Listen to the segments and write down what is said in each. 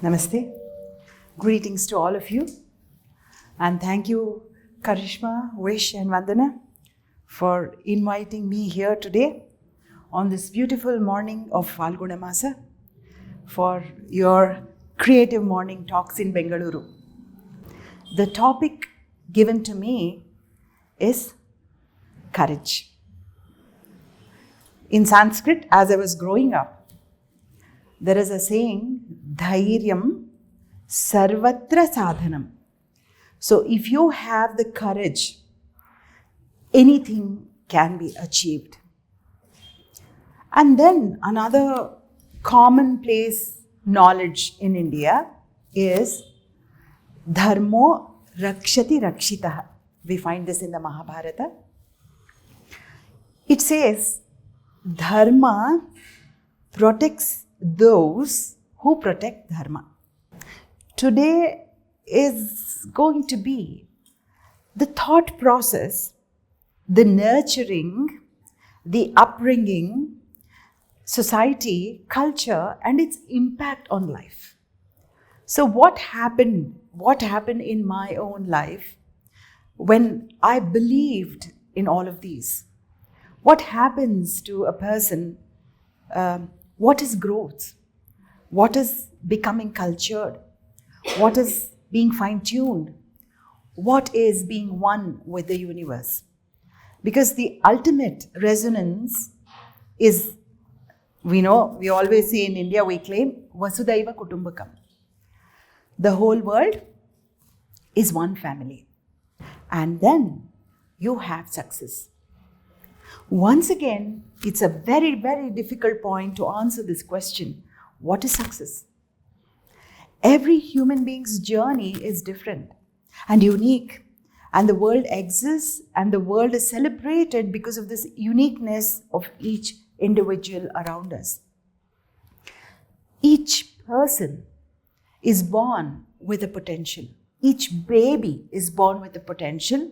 Namaste. Greetings to all of you. And thank you, Karishma, Wish and Vandana, for inviting me here today on this beautiful morning of Falguna Masa for your Creative Morning Talks in Bengaluru. The topic given to me is courage. In Sanskrit, as I was growing up, there is a saying, Dhairyam Sarvatra Sadhanam. So if you have the courage, anything can be achieved. And then another commonplace knowledge in India is Dharmo Rakshati Rakshitaha. We find this in the Mahabharata. It says, Dharma protects those who protect Dharma. Today is going to be the thought process, the nurturing, the upbringing, society, culture, and its impact on life. So what happened in my own life when I believed in all of these? What happens to a person? What is growth? What is becoming cultured? What is being fine-tuned? What is being one with the universe? Because the ultimate resonance is, we always say in India, we claim Vasudhaiva Kutumbakam. The whole world is one family. And then you have success. Once again, it's a very, very difficult point to answer this question. What is success? Every human being's journey is different and unique. And the world exists and the world is celebrated because of this uniqueness of each individual around us. Each person is born with a potential. Each baby is born with a potential.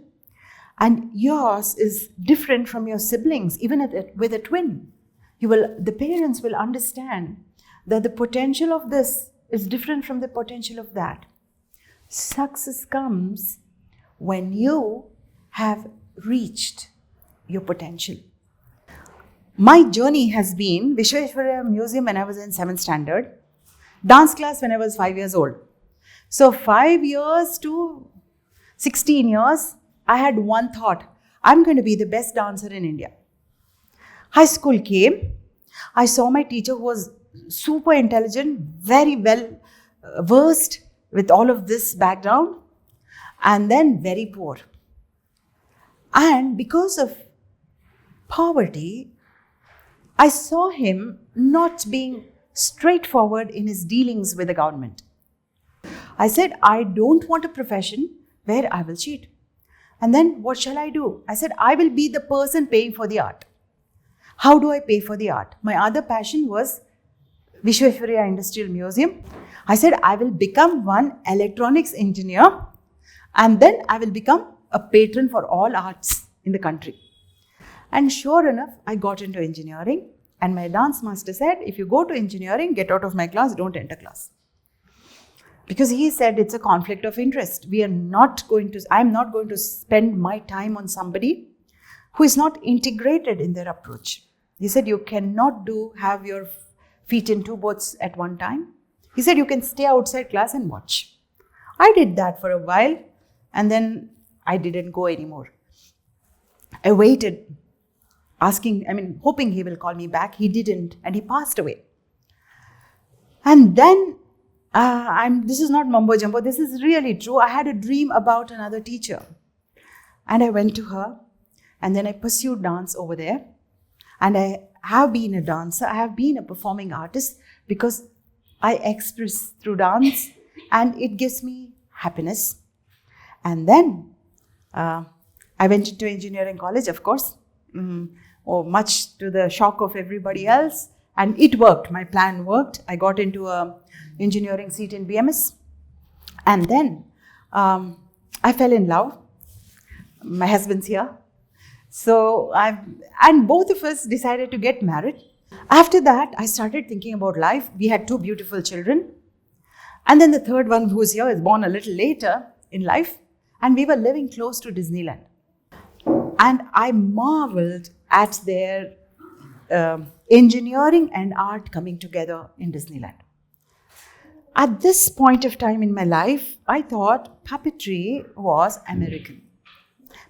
And yours is different from your siblings, even with a twin. The parents will understand that the potential of this is different from the potential of that. Success comes when you have reached your potential. My journey has been Vishweshwaraya Museum when I was in 7th standard, dance class when I was 5 years old. So 5 years to 16 years, I had one thought, I'm going to be the best dancer in India. High school came, I saw my teacher who was super intelligent, very well versed with all of this background, and then very poor. And because of poverty, I saw him not being straightforward in his dealings with the government. I said, I don't want a profession where I will cheat. And then what shall I do? I said, I will be the person paying for the art. How do I pay for the art? My other passion was Vishweshwaraya Industrial Museum. I said, I will become one electronics engineer and then I will become a patron for all arts in the country. And sure enough, I got into engineering and my dance master said, if you go to engineering, get out of my class, don't enter class. Because he said it's a conflict of interest. I'm not going to spend my time on somebody who is not integrated in their approach. He said you cannot have your feet in two boats at one time. He said you can stay outside class and watch. I did that for a while and then I didn't go anymore. I waited, hoping he will call me back. He didn't and he passed away. And then this is not mumbo jumbo, this is really true. I had a dream about another teacher. And I went to her and then I pursued dance over there. And I have been a dancer, I have been a performing artist because I express through dance and it gives me happiness. And then I went into engineering college, of course, much to the shock of everybody else. And it worked, my plan worked. I got into a engineering seat in BMS. And then I fell in love. My husband's here. So both of us decided to get married. After that, I started thinking about life. We had 2 beautiful children. And then the third one who's here is born a little later in life, and we were living close to Disneyland. And I marveled at their engineering and art coming together in Disneyland. At this point of time in my life, I thought puppetry was American.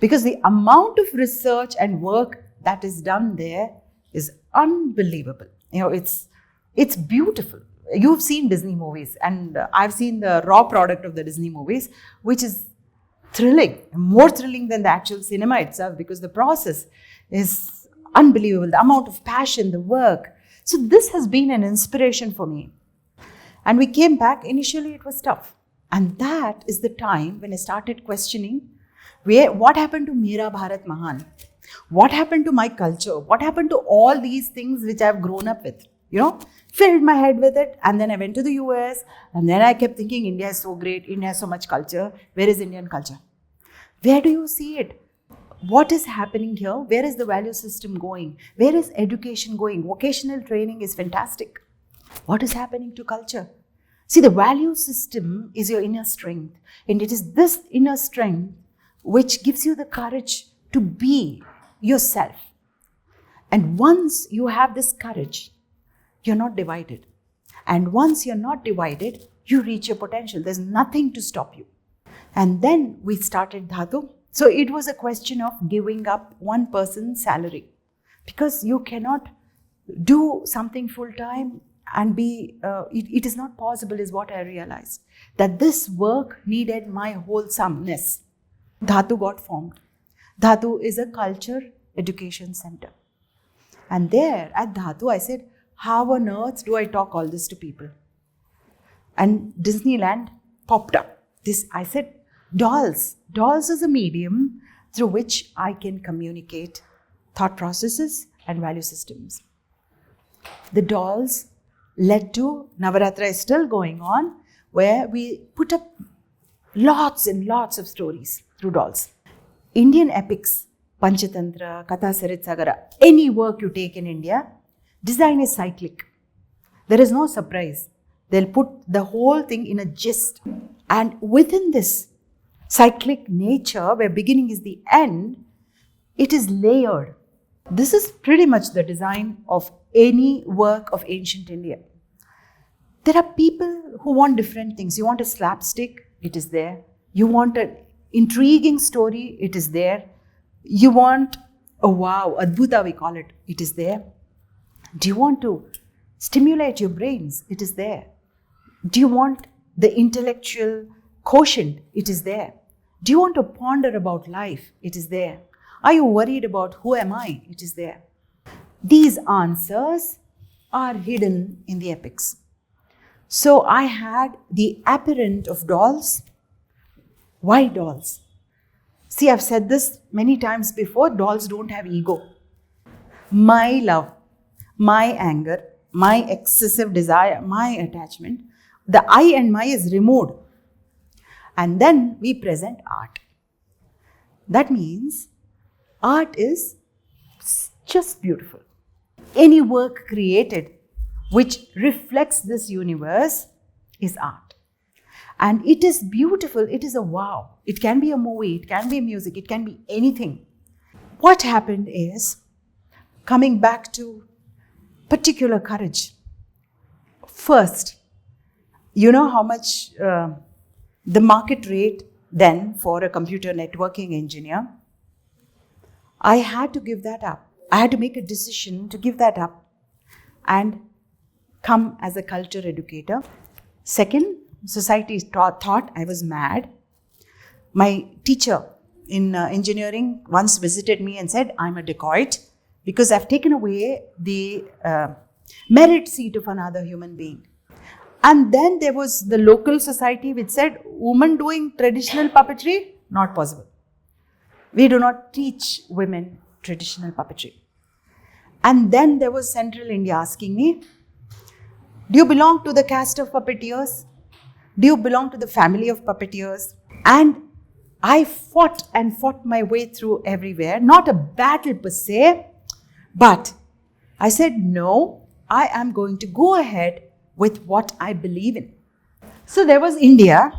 Because the amount of research and work that is done there is unbelievable. It's beautiful. You've seen Disney movies, and I've seen the raw product of the Disney movies, which is thrilling, more thrilling than the actual cinema itself, because the process is unbelievable. The amount of passion, the work. So this has been an inspiration for me. And we came back. Initially, it was tough. And that is the time when I started questioning, what happened to Mera Bharat Mahan? What happened to my culture? What happened to all these things which I've grown up with? Filled my head with it. And then I went to the US. And then I kept thinking, India is so great. India has so much culture. Where is Indian culture? Where do you see it? What is happening here? Where is the value system going? Where is education going? Vocational training is fantastic. What is happening to culture? See, the value system is your inner strength. And it is this inner strength which gives you the courage to be yourself. And once you have this courage, you're not divided. And once you're not divided, you reach your potential. There's nothing to stop you. And then we started Dhaatu. So it was a question of giving up one person's salary. Because you cannot do something full time and it is not possible, is what I realized. That this work needed my wholesomeness. Dhaatu got formed. Dhaatu is a culture education center. And there at Dhaatu, I said, how on earth do I talk all this to people? And Disneyland popped up. I said, dolls. Dolls is a medium through which I can communicate thought processes and value systems. The dolls led to Navaratra is still going on, where we put up lots and lots of stories through dolls. Indian epics, Panchatantra, Katha Saritsagara, any work you take in India, design is cyclic. There is no surprise. They'll put the whole thing in a gist. And within this cyclic nature, where beginning is the end, it is layered. This is pretty much the design of any work of ancient India. There are people who want different things. You want a slapstick, it is there. You want an intriguing story, it is there. You want a wow, adbhuta we call it, it is there. Do you want to stimulate your brains? It is there. Do you want the intellectual quotient? It is there. Do you want to ponder about life? It is there. Are you worried about who am I? It is there. These answers are hidden in the epics. So I had the apparent of dolls. Why dolls? See, I've said this many times before, dolls don't have ego. My love, my anger, my excessive desire, my attachment, the I and my is removed. And then we present art. That means art is just beautiful. Any work created which reflects this universe is art. And it is beautiful, it is a wow. It can be a movie, it can be music, it can be anything. What happened is, coming back to particular courage. First, you know how much the market rate then for a computer networking engineer? I had to give that up. I had to make a decision to give that up and come as a culture educator. Second, society thought I was mad. My teacher in engineering once visited me and said, I'm a dacoit because I've taken away the merit seat of another human being. And then there was the local society which said, women doing traditional puppetry, not possible. We do not teach women traditional puppetry. And then there was Central India asking me, do you belong to the caste of puppeteers? Do you belong to the family of puppeteers? And I fought my way through everywhere. Not a battle per se, but I said, no, I am going to go ahead with what I believe in. So there was India.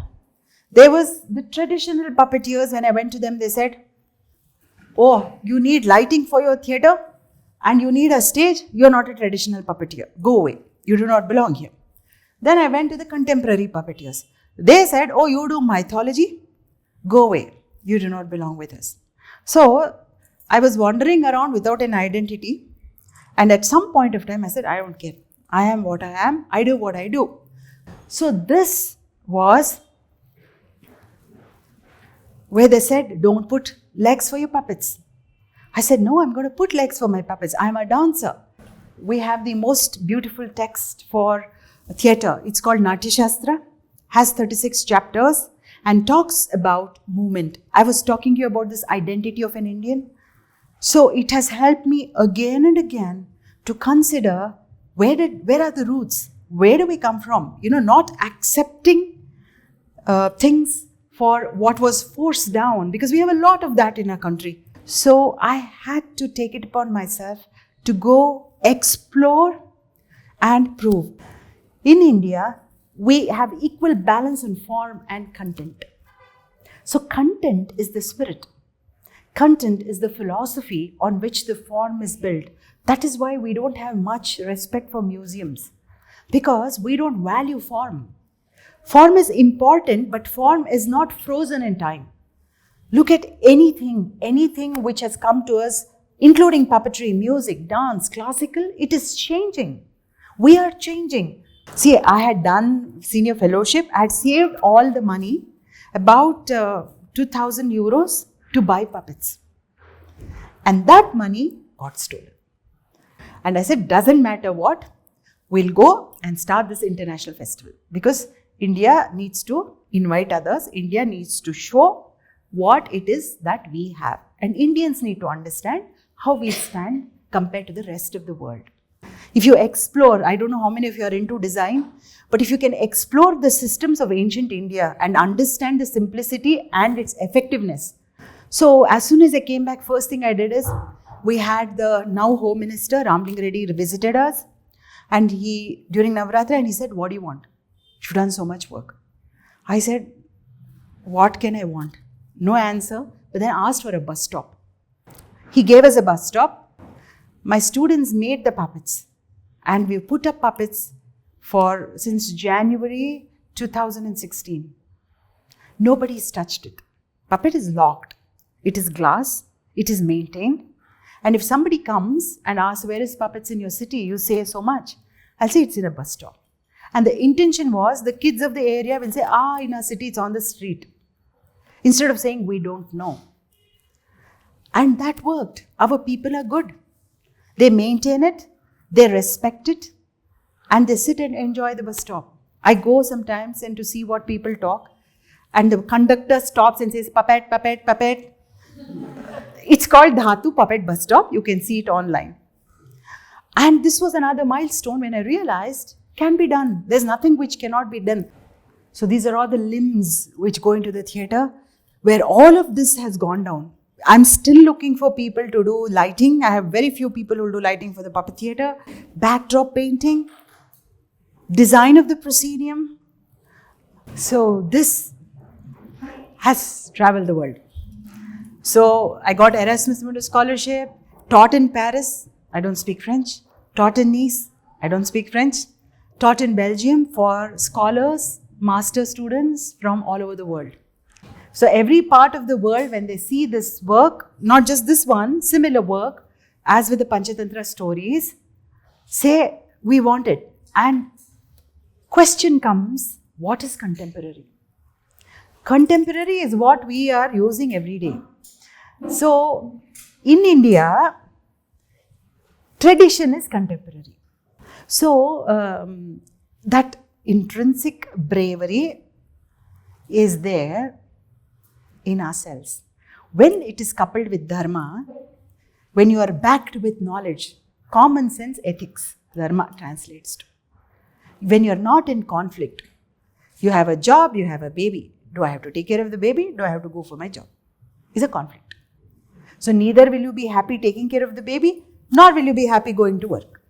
There was the traditional puppeteers. When I went to them, they said, oh, you need lighting for your theatre and you need a stage. You're not a traditional puppeteer. Go away. You do not belong here. Then I went to the contemporary puppeteers. They said, oh, you do mythology? Go away. You do not belong with us. So I was wandering around without an identity. And at some point of time, I said, I don't care. I am what I am. I do what I do. So this was where they said, don't put legs for your puppets. I said, no, I'm going to put legs for my puppets. I'm a dancer. We have the most beautiful text for theatre. It's called Natya Shastra, has 36 chapters and talks about movement. I was talking to you about this identity of an Indian. So it has helped me again and again to consider where are the roots? Where do we come from? Not accepting things for what was forced down, because we have a lot of that in our country. So I had to take it upon myself to go explore and prove. In India, we have equal balance in form and content. So content is the spirit. Content is the philosophy on which the form is built. That is why we don't have much respect for museums, because we don't value form. Form is important, but form is not frozen in time. Look at anything which has come to us, including puppetry, music, dance, classical, it is changing. We are changing. See, I had done senior fellowship. I had saved all the money, about 2,000 euros to buy puppets. And that money got stolen. And I said, doesn't matter what, we'll go and start this international festival. Because India needs to invite others. India needs to show what it is that we have. And Indians need to understand how we stand compared to the rest of the world. If you explore, I don't know how many of you are into design, but if you can explore the systems of ancient India and understand the simplicity and its effectiveness. So as soon as I came back, first thing I did is, we had the now Home Minister, Ramling Reddy, visited us. And during Navaratri, and he said, what do you want? You've done so much work. I said, what can I want? No answer, but then I asked for a bus stop. He gave us a bus stop. My students made the puppets, and we put up puppets since January 2016. Nobody's touched it. Puppet is locked. It is glass. It is maintained. And if somebody comes and asks, where is puppets in your city? You say so much. I'll say it's in a bus stop. And the intention was the kids of the area will say, in our city, it's on the street. Instead of saying, we don't know. And that worked. Our people are good. They maintain it, they respect it, and they sit and enjoy the bus stop. I go sometimes and to see what people talk, and the conductor stops and says, puppet, puppet, puppet. It's called Dhaatu Puppet Bus Stop. You can see it online. And this was another milestone when I realized can be done. There's nothing which cannot be done. So these are all the limbs which go into the theatre where all of this has gone down. I'm still looking for people to do lighting. I have very few people who do lighting for the puppet theatre. Backdrop painting. Design of the proscenium. So this has traveled the world. So I got Erasmus Mundus scholarship, taught in Paris, I don't speak French, taught in Nice, I don't speak French, taught in Belgium for scholars, master students from all over the world. So every part of the world, when they see this work, not just this one, similar work, as with the Panchatantra stories, say, we want it. And question comes, what is contemporary? Contemporary is what we are using every day. So, in India, tradition is contemporary. So, that intrinsic bravery is there in ourselves. When it is coupled with dharma, when you are backed with knowledge, common sense, ethics, dharma translates to. When you are not in conflict, you have a job, you have a baby. Do I have to take care of the baby? Do I have to go for my job? It's a conflict. So neither will you be happy taking care of the baby, nor will you be happy going to work.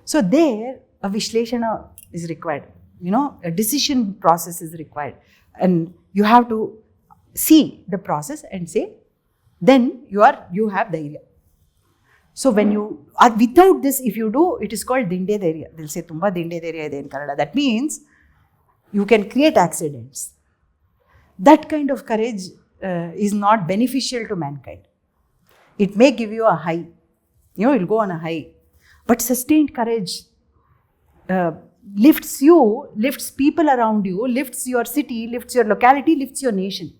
So there, a Vishleshana is required. a decision process is required. And you have to see the process and say, then you have dhairya. So when you are without this, if you do, it is called dinde dhairya. They'll say, tumba dinde dhairya ide in Kannada. That means you can create accidents. That kind of courage is not beneficial to mankind. It may give you a high. You'll go on a high. But sustained courage lifts you, lifts people around you, lifts your city, lifts your locality, lifts your nation.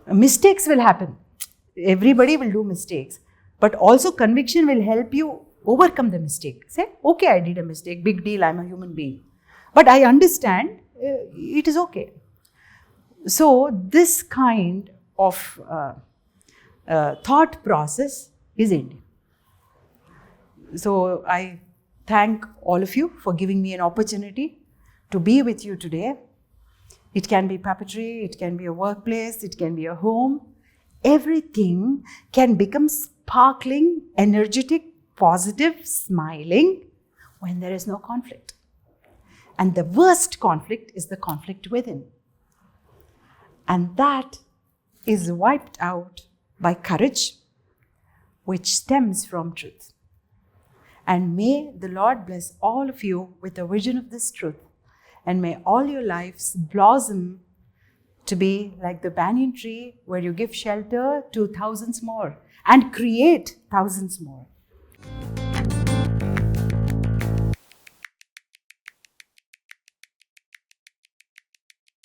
Mistakes will happen. Everybody will do mistakes. But also conviction will help you overcome the mistake. Say, okay, I did a mistake. Big deal, I'm a human being. But I understand it is okay. So this kind of thought process is Indian. So I thank all of you for giving me an opportunity to be with you today. It can be puppetry, it can be a workplace, it can be a home. Everything can become sparkling, energetic, positive, smiling when there is no conflict. And the worst conflict is the conflict within. And that is wiped out by courage, which stems from truth. And may the Lord bless all of you with a vision of this truth. And may all your lives blossom to be like the banyan tree where you give shelter to thousands more and create thousands more.